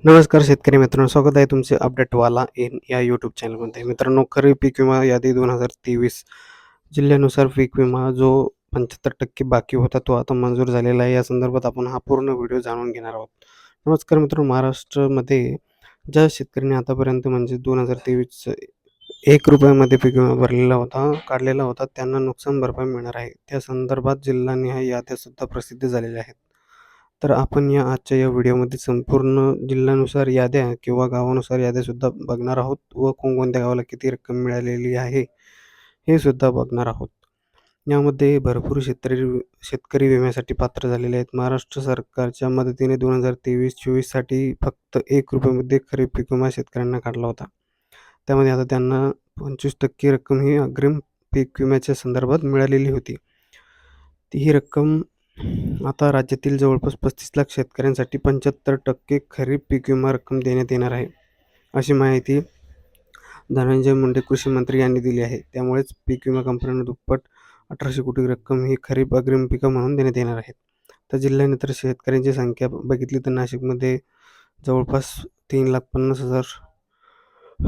नमस्कार शेतकरी मित्रांनो, स्वागत आहे तुमचे अपडेटवाला इन या यूट्यूब चॅनलमध्ये. मित्रांनो, खरीप पीक विमा यादी 2023 जिल्ह्यानुसार पीक विमा जो 75% बाकी होता तो आता मंजूर झालेला आहे. या संदर्भात आपण हा पूर्ण व्हिडिओ जाणून घेणार आहोत. नमस्कार मित्रांनो, महाराष्ट्रामध्ये ज्या शेतकऱ्यांनी आतापर्यंत म्हणजे 2023 ₹1 पीक विमा भरलेला होता, काढलेला होता, त्यांना नुकसान भरपाई मिळणार आहे. त्या संदर्भात जिल्हानिहाय याद्यासुद्धा प्रसिद्ध झालेल्या आहेत. तर आपण आजच्या या व्हिडिओमध्ये संपूर्ण जिल्ह्यानुसार याद्या किंवा गावानुसार याद्यासुद्धा बघणार आहोत व कोणकोणत्या गावाला किती रक्कम मिळालेली आहे, हे सुद्धा बघणार आहोत. यामध्ये भरपूर शेतकरी विम्यासाठी पात्र झालेले आहेत. महाराष्ट्र सरकारच्या मदतीने 2023-24 साठी फक्त ₹1 खरीप पीक विमा शेतकऱ्यांना काढला होता. त्यामध्ये आता त्यांना 25% रक्कम ही अग्रिम पीक विम्याच्या संदर्भात मिळालेली होती. ती ही रक्कम आता राज्यातील जवळपास 35 लाख शेतकऱ्यांसाठी 75% खरीप पीक विमा रक्कम देण्यात येणार आहे, अशी माहिती धनंजय मुंडे कृषी मंत्री यांनी दिली आहे. त्यामुळेच पीक विमा कंपन्यांना दुप्पट 1800 कोटी रक्कम ही खरीप अग्रिम पिकं म्हणून देण्यात येणार आहेत. तर जिल्ह्याने तर शेतकऱ्यांची संख्या बघितली तर नाशिकमध्ये जवळपास 3,50,000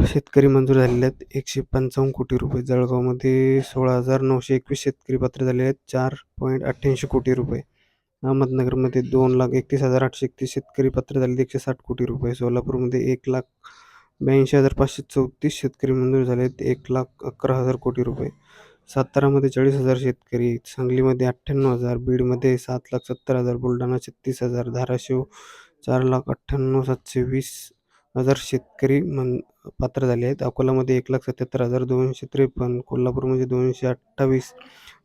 शेतकरी मंजूर झालेले आहेत, 155 कोटी रुपये. जळगावमध्ये 16,921 शेतकरी पात्र झाले आहेत, 4.88 कोटी रुपये. अहमदनगरमध्ये 2,31,831 शेतकरी पात्र झाले, 160 कोटी रुपये. सोलापूरमध्ये 1,82,534 शेतकरी मंजूर झाले आहेत, 1,11,000 कोटी रुपये. सातारामध्ये 40,000 शेतकरी, सांगलीमध्ये 98,000, बीडमध्ये 7,70,000, बुलढाणा 36,000, धाराशिव 4,98,720 शेतकरी पात्र झाले आहेत. अकोलामध्ये 1,77,253, कोल्हापूरमध्ये 228,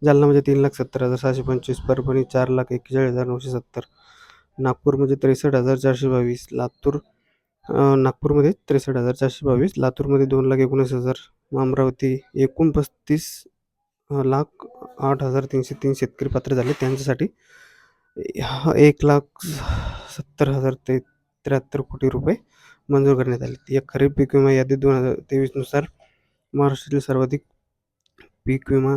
जालनामध्ये 3,70,725, परभणी 4,41,970, नागपूरमध्ये 63,422, नागपूरमध्ये 63,422, लातूरमध्ये 2,19,000, अमरावती एकूण 35,08,303 शेतकरी पात्र झाले. त्यांच्यासाठी 1,70,073 कोटी रुपये मंजूर करण्यात आले. या खरीप पीक विमा यादी 2023 नुसार महाराष्ट्रातील सर्वाधिक पीक विमा